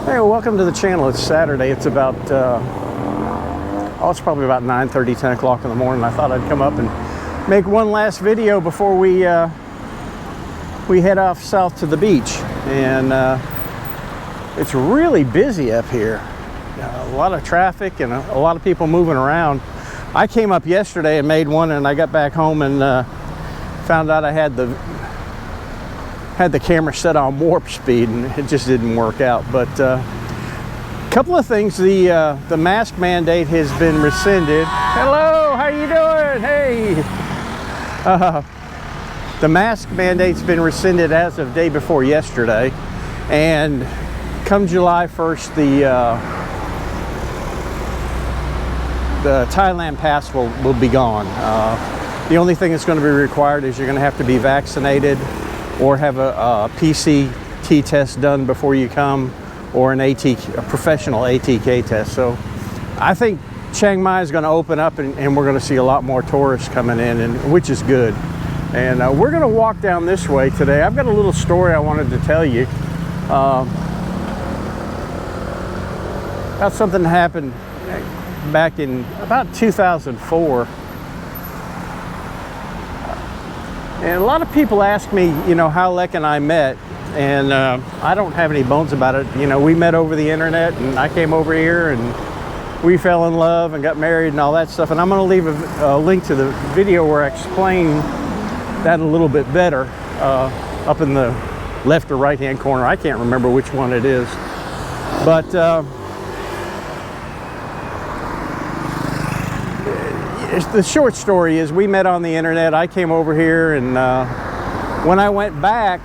Hey, well, welcome to the channel. It's Saturday. It's about, it's probably about 9:30, 10 o'clock in the morning. I thought I'd come up and make one last video before we head off south to the beach. And it's really busy up here. A lot of traffic and a lot of people moving around. I came up yesterday and made one, and I got back home and found out I had the camera set on warp speed, and it just didn't work out. But a couple of things. The mask mandate has been rescinded. Hello, how you doing? Hey. The mask mandate's been rescinded as of day before yesterday, and come July 1st, the Thailand pass will be gone. The only thing that's going to be required is you're going to have to be vaccinated or have a PCT test done before you come, or a professional ATK test. So I think Chiang Mai is going to open up, and we're going to see a lot more tourists coming in, and which is good. And we're going to walk down this way today. I've got a little story I wanted to tell you about something that happened back in about 2004. And a lot of people ask me, you know, how Lek and I met, and I don't have any bones about it. You know, we met over the internet, and I came over here, and we fell in love and got married and all that stuff. And I'm going to leave a link to the video where I explain that a little bit better up in the left or right hand corner. I can't remember which one it is, but the short story is we met on the internet. I came over here, and when I went back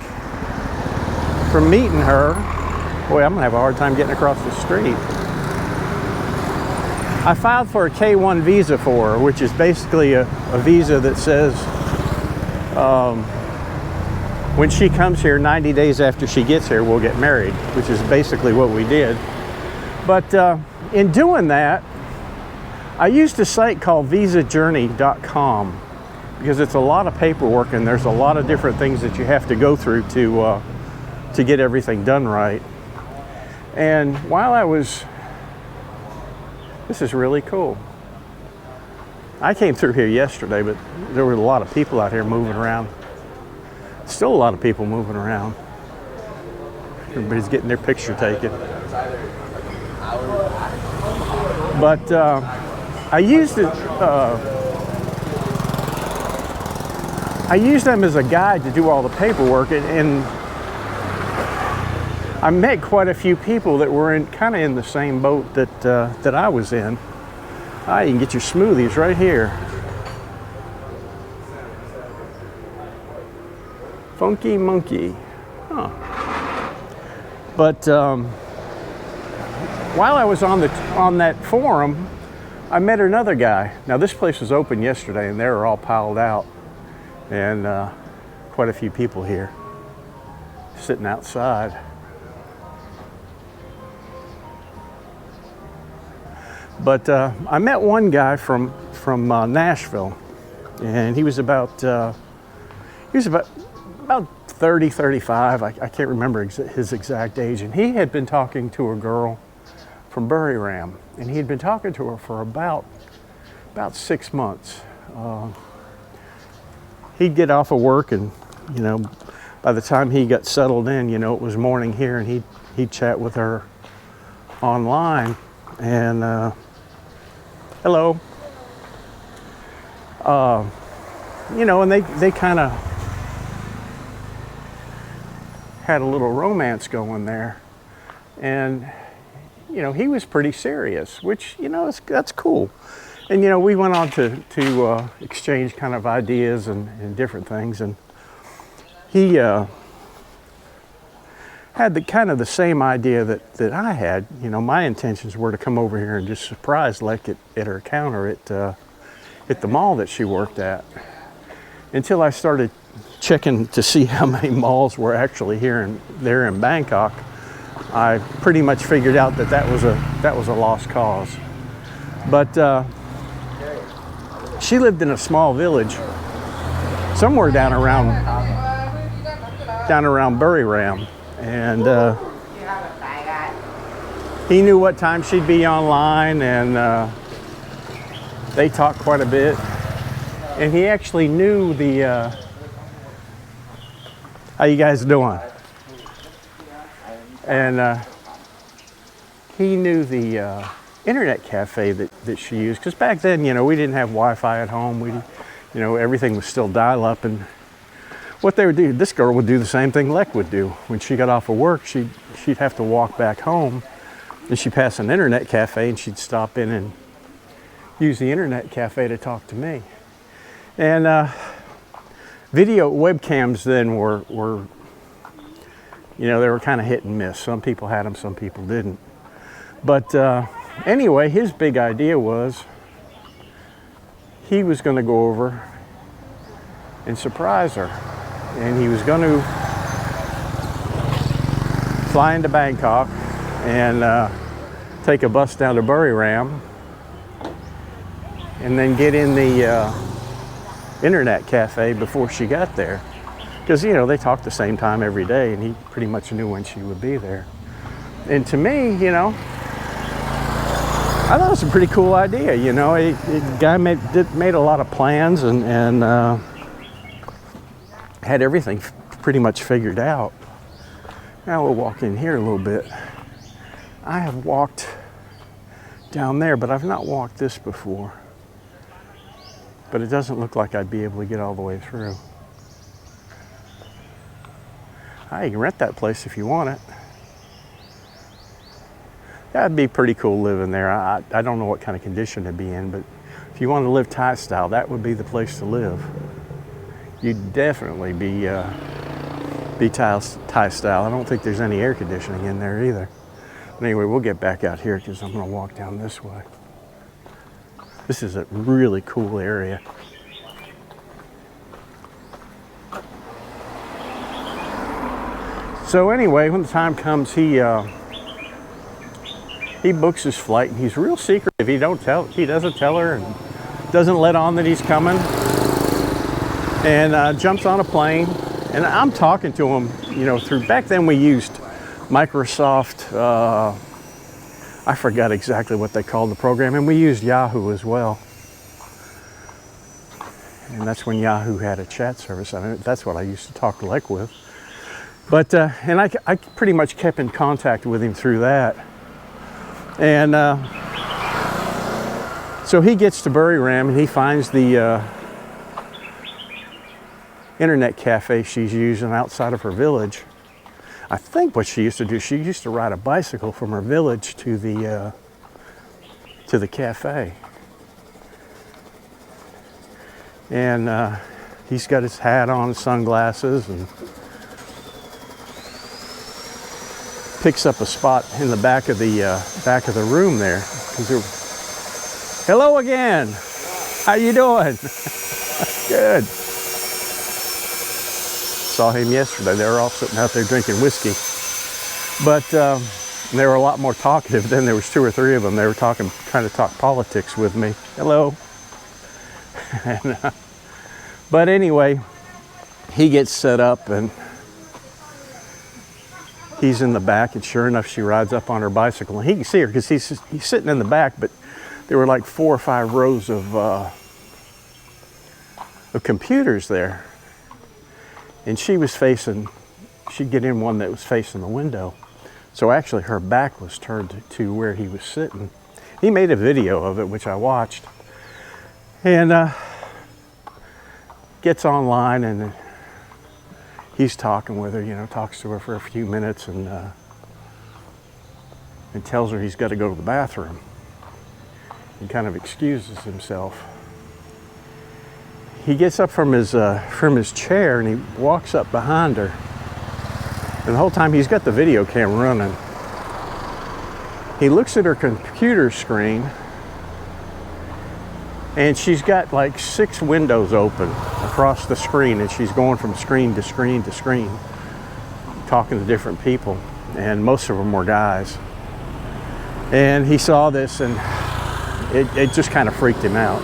from meeting her, boy, I'm gonna have a hard time getting across the street. I filed for a K1 visa for her, which is basically a visa that says when she comes here, 90 days after she gets here, we'll get married, which is basically what we did. But in doing that, I used a site called visajourney.com because it's a lot of paperwork, and there's a lot of different things that you have to go through to get everything done right. And while I was, this is really cool. I came through here yesterday, but there were a lot of people out here moving around. Still a lot of people moving around. Everybody's getting their picture taken. But I used it. I used them as a guide to do all the paperwork, and I met quite a few people that were kind of in the same boat that I was in. You can get your smoothies right here. Funky Monkey. Huh. But while I was on that forum, I met another guy. Now this place was open yesterday, and they were all piled out, and quite a few people here sitting outside. But I met one guy from Nashville, and he was about 30, 35. I can't remember his exact age, and he had been talking to a girl from Buriram, and he had been talking to her for about 6 months. He'd get off of work, and you know, by the time he got settled in, you know, it was morning here, and he'd chat with her online, and hello, you know, and they kind of had a little romance going there, and you know, he was pretty serious, which, you know, that's cool. And you know, we went on to exchange kind of ideas and different things, and he had the kind of the same idea that I had. You know, my intentions were to come over here and just surprise Lek at her counter at the mall that she worked at. Until I started checking to see how many malls were actually there in Bangkok, I pretty much figured out that was a lost cause. But she lived in a small village somewhere down around Buriram, and he knew what time she'd be online, and they talked quite a bit. And he actually knew the how you guys doing? And he knew the internet cafe that she used, because back then, you know, we didn't have Wi-Fi at home. You know, everything was still dial-up, and what they would do, this girl would do the same thing Lek would do. When she got off of work, she'd have to walk back home, and she'd pass an internet cafe, and she'd stop in and use the internet cafe to talk to me. And video webcams then were, you know, they were kind of hit and miss. Some people had them, some people didn't. But anyway, his big idea was he was going to go over and surprise her. And he was going to fly into Bangkok and take a bus down to Buriram and then get in the internet cafe before she got there. Because, you know, they talked the same time every day, and he pretty much knew when she would be there. And to me, you know, I thought it was a pretty cool idea. You know, the guy made a lot of plans and had everything pretty much figured out. Now we'll walk in here a little bit. I have walked down there, but I've not walked this before. But it doesn't look like I'd be able to get all the way through. You can rent that place if you want it. That'd be pretty cool living there. I don't know what kind of condition it'd be in, but if you want to live Thai style, that would be the place to live. You'd definitely be Thai style. I don't think there's any air conditioning in there either. But anyway, we'll get back out here because I'm going to walk down this way. This is a really cool area. So anyway, when the time comes, he books his flight, and he's real secretive. He doesn't tell her, and doesn't let on that he's coming, and jumps on a plane. And I'm talking to him, you know, back then we used Microsoft, I forgot exactly what they called the program, and we used Yahoo as well. And that's when Yahoo had a chat service. I mean, that's what I used to talk to Lek with. But, and I pretty much kept in contact with him through that. And so he gets to Buriram, and he finds the internet cafe she's using outside of her village. I think what she used to do, she used to ride a bicycle from her village to the cafe. And he's got his hat on, his sunglasses, and picks up a spot in the back of the room there. Hello again. How you doing? Good. Saw him yesterday. They were all sitting out there drinking whiskey. But they were a lot more talkative. Then there was 2 or 3 of them. They were trying to talk politics with me. Hello. And, but anyway, he gets set up, and he's in the back, and sure enough, she rides up on her bicycle, and he can see her because he's sitting in the back, but there were like 4 or 5 rows of computers there. And she'd get in one that was facing the window. So actually her back was turned to where he was sitting. He made a video of it, which I watched. And gets online, and he's talking with her, you know, talks to her for a few minutes, and tells her he's got to go to the bathroom. He kind of excuses himself. He gets up from his chair, and he walks up behind her, And the whole time he's got the video camera running. He looks at her computer screen, and she's got like 6 windows open across the screen, and she's going from screen to screen to screen, talking to different people, and most of them were guys. And he saw this, and it just kind of freaked him out.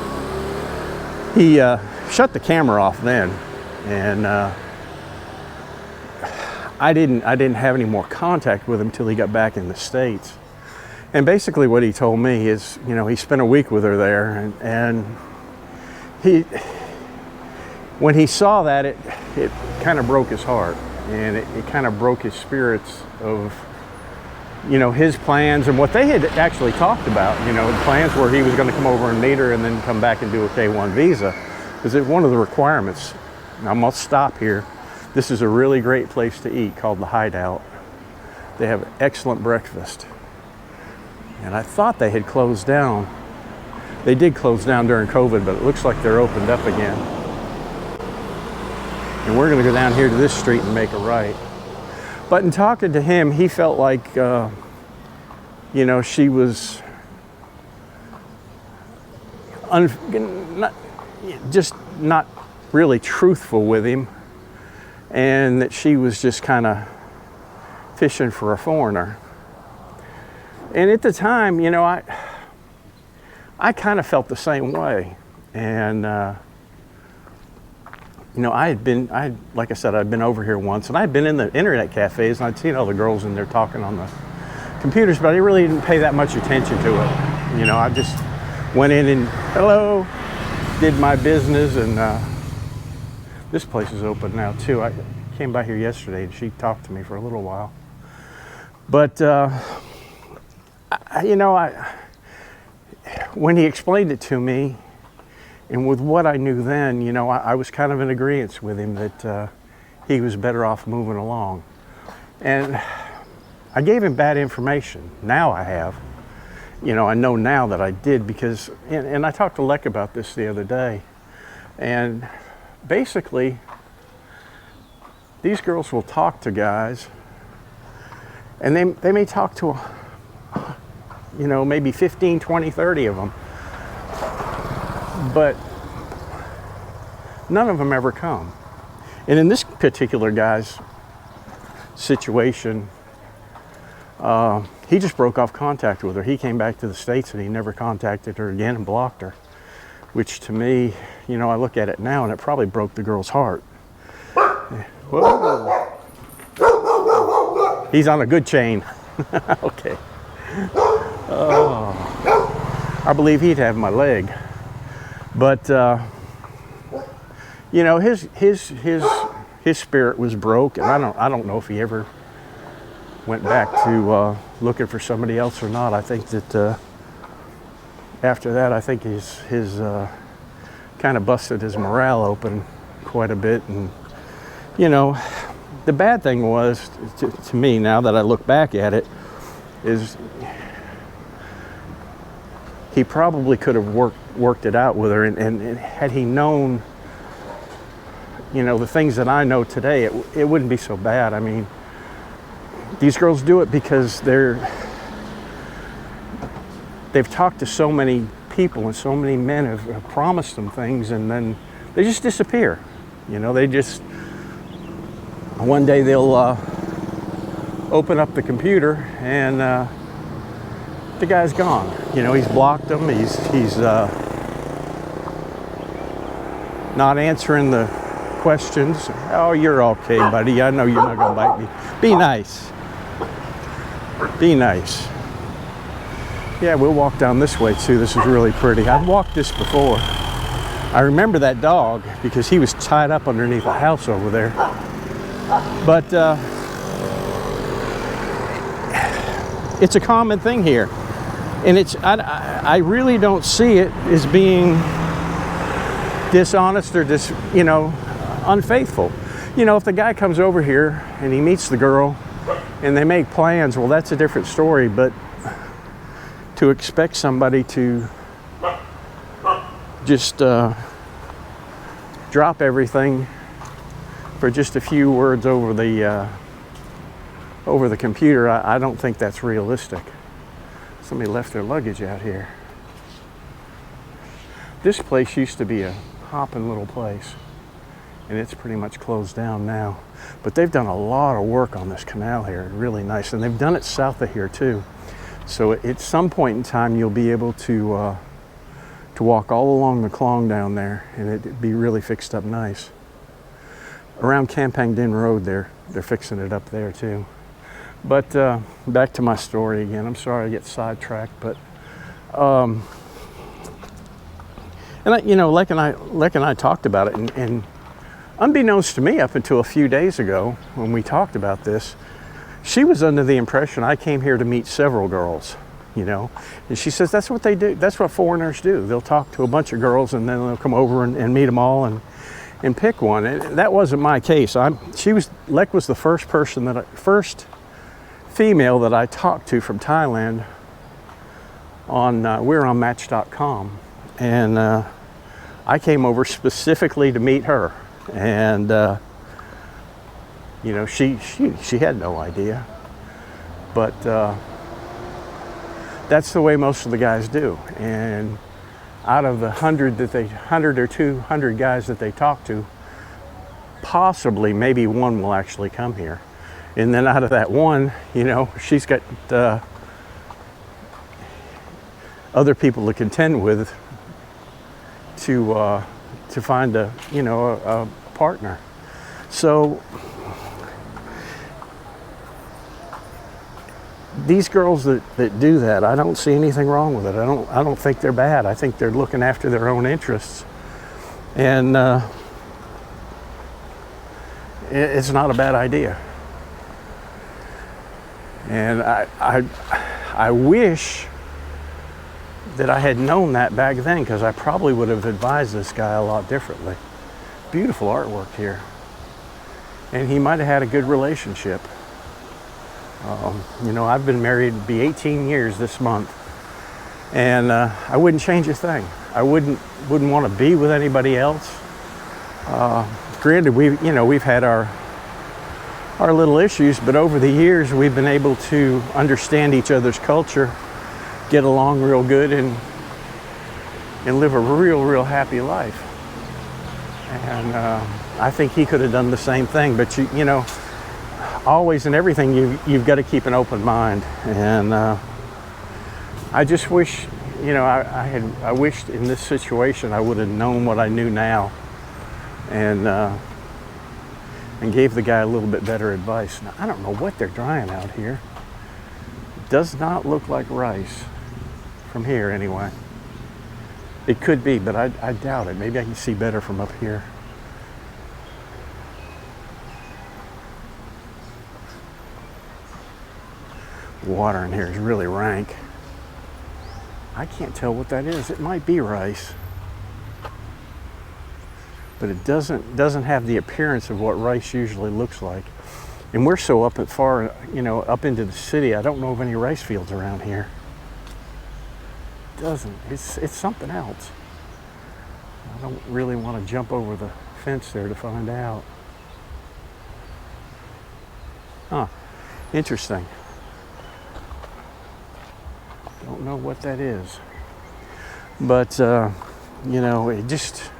He shut the camera off then, and I didn't have any more contact with him till he got back in the States. And basically what he told me is, you know, he spent a week with her there, and when he saw that, it kind of broke his heart, and it kind of broke his spirits of, you know, his plans and what they had actually talked about. You know, the plans where he was going to come over and meet her and then come back and do a K-1 visa, because it's one of the requirements. Now, I'm going to stop here. This is a really great place to eat called the Hideout. They have excellent breakfast. And I thought they had closed down. They did close down during COVID, but it looks like they're opened up again. And we're going to go down here to this street and make a right. But in talking to him, he felt like, you know, she was just not really truthful with him, and that she was just kind of fishing for a foreigner. And at the time, you know, I kind of felt the same way. And, you know, like I said, I'd been over here once, and I'd been in the internet cafes, and I'd seen all the girls in there talking on the computers, but I really didn't pay that much attention to it. You know, I just went in and, hello, did my business, and this place is open now too. I came by here yesterday, and she talked to me for a little while. But, you know, when he explained it to me, and with what I knew then, you know, I was kind of in agreement with him that he was better off moving along. And I gave him bad information. Now I have. You know, I know now that I did, because, and I talked to Lek about this the other day, and basically, these girls will talk to guys, and they may talk to, you know, maybe 15, 20, 30 of them, but none of them ever come. And in this particular guy's situation, he just broke off contact with her. He came back to the States and he never contacted her again and blocked her, which to me, you know, I look at it now and it probably broke the girl's heart. Whoa. He's on a good chain. Okay. Oh, I believe he'd have my leg. But you know, his spirit was broke, and I don't know if he ever went back to looking for somebody else or not. I think that after that, I think his kind of busted his morale open quite a bit. And you know, the bad thing was to me, now that I look back at it, is he probably could have worked it out with her, and had he known, you know, the things that I know today, it wouldn't be so bad. I mean, these girls do it because they've talked to so many people, and so many men have promised them things, and then they just disappear. You know, they just, one day they'll open up the computer and the guy's gone. You know, he's blocked them. He's not answering the questions. Oh, you're okay, buddy. I know you're not gonna bite me. Be nice. Be nice. Yeah, we'll walk down this way too. This is really pretty. I've walked this before. I remember that dog because he was tied up underneath a house over there. But it's a common thing here. And I really don't see it as being dishonest or you know, unfaithful. You know, if the guy comes over here and he meets the girl and they make plans, well, that's a different story. But to expect somebody to just drop everything for just a few words over the over the computer, I don't think that's realistic. Somebody left their luggage out here. This place used to be a hopping little place, and it's pretty much closed down now. But they've done a lot of work on this canal here, really nice, and they've done it south of here too. So at some point in time, you'll be able to walk all along the klong down there, and it'd be really fixed up nice. Around Kampang Din Road, they're fixing it up there too. But back to my story again. I'm sorry I get sidetracked, but and Lek and I talked about it, and unbeknownst to me, up until a few days ago when we talked about this, she was under the impression I came here to meet several girls, and she says that's what they do. That's what foreigners do. They'll talk to a bunch of girls, and then they'll come over and meet them all and pick one. And that wasn't my case. Lek was the first female that I talked to from Thailand we were on Match.com, and I came over specifically to meet her, and she had no idea, but that's the way most of the guys do. And out of the 100 or 200 guys that they talk to, possibly maybe one will actually come here. And then out of that one, she's got other people to contend with to find a partner. So these girls that do that, I don't see anything wrong with it. I don't think they're bad. I think they're looking after their own interests, and it's not a bad idea. And I wish that I had known that back then, because I probably would have advised this guy a lot differently. Beautiful artwork here, and he might have had a good relationship. I've been married, it'd be 18 years this month, and I wouldn't change a thing. I wouldn't want to be with anybody else. Granted, we've had our little issues, but over the years we've been able to understand each other's culture, get along real good, and live a real happy life. And I think he could have done the same thing, but always in everything you've got to keep an open mind. And I just wish, I wished in this situation I would have known what I knew now, and gave the guy a little bit better advice. Now, I don't know what they're drying out here. It does not look like rice from here anyway. It could be, but I doubt it. Maybe I can see better from up here. The water in here is really rank. I can't tell what that is. It might be rice, but it doesn't have the appearance of what rice usually looks like. And we're so up into the city, I don't know of any rice fields around here. It doesn't. It's something else. I don't really want to jump over the fence there to find out. Huh. Interesting. Don't know what that is. But, it just...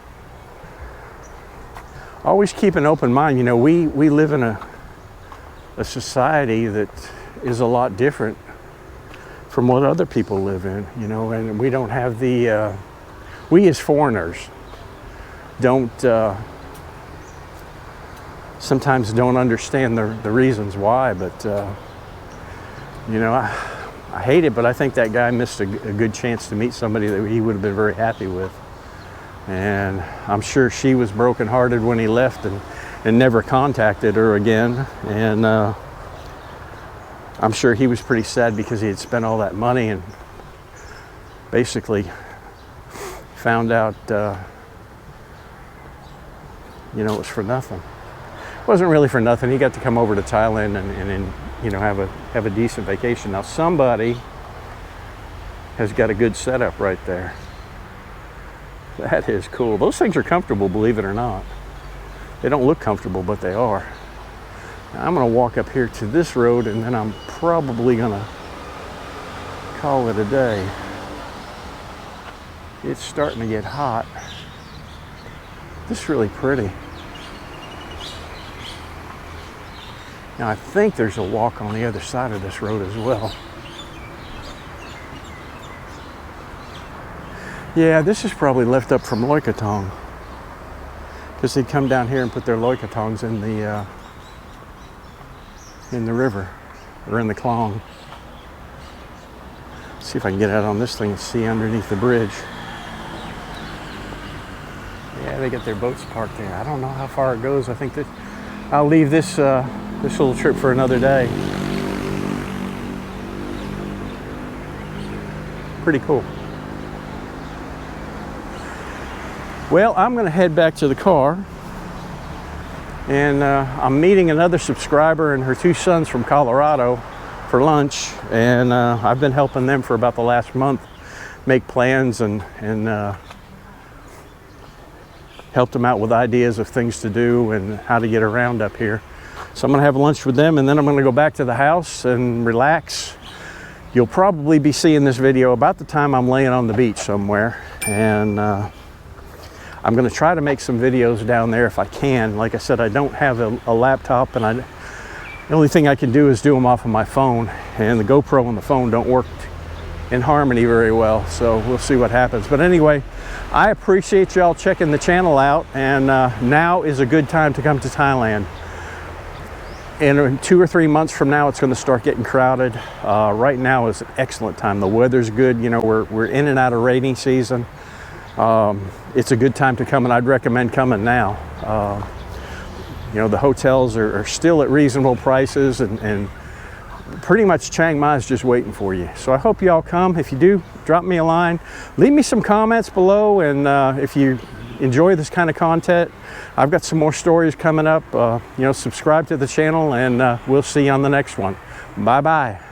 always keep an open mind. We live in a society that is a lot different from what other people live in, and we don't have we as foreigners sometimes don't understand the reasons why, but I hate it, but I think that guy missed a good chance to meet somebody that he would have been very happy with. And I'm sure she was brokenhearted when he left and never contacted her again. And I'm sure he was pretty sad because he had spent all that money and basically found out, it was for nothing. It wasn't really for nothing. He got to come over to Thailand and have a decent vacation. Now somebody has got a good setup right there. That is cool. Those things are comfortable, believe it or not. They don't look comfortable, but they are. I'm gonna walk up here to this road, and then I'm probably gonna call it a day. It's starting to get hot. This is really pretty. Now I think there's a walk on the other side of this road as well. Yeah, this is probably left up from loikatong, because they come down here and put their loikatongs in the river, or in the klong. Let's see if I can get out on this thing and see underneath the bridge. Yeah, they got their boats parked there. I don't know how far it goes. I think that I'll leave this this little trip for another day. Pretty cool. Well, I'm going to head back to the car, and I'm meeting another subscriber and her two sons from Colorado for lunch, and I've been helping them for about the last month make plans and helped them out with ideas of things to do and how to get around up here. So I'm gonna have lunch with them, and then I'm gonna go back to the house and relax. You'll probably be seeing this video about the time I'm laying on the beach somewhere, and I'm gonna try to make some videos down there if I can. Like I said, I don't have a laptop, and the only thing I can do is do them off of my phone, and the GoPro and the phone don't work in harmony very well, so we'll see what happens. But anyway, I appreciate y'all checking the channel out, and now is a good time to come to Thailand. In 2 or 3 months from now, it's going to start getting crowded. Right now is an excellent time. The weather's good. You know, we're in and out of rainy season. It's a good time to come, and I'd recommend coming now. You know, the hotels are still at reasonable prices, and pretty much Chiang Mai is just waiting for you. So I hope you all come. If you do, drop me a line. Leave me some comments below, and if you enjoy this kind of content, I've got some more stories coming up. You know, subscribe to the channel, and we'll see you on the next one. Bye-bye.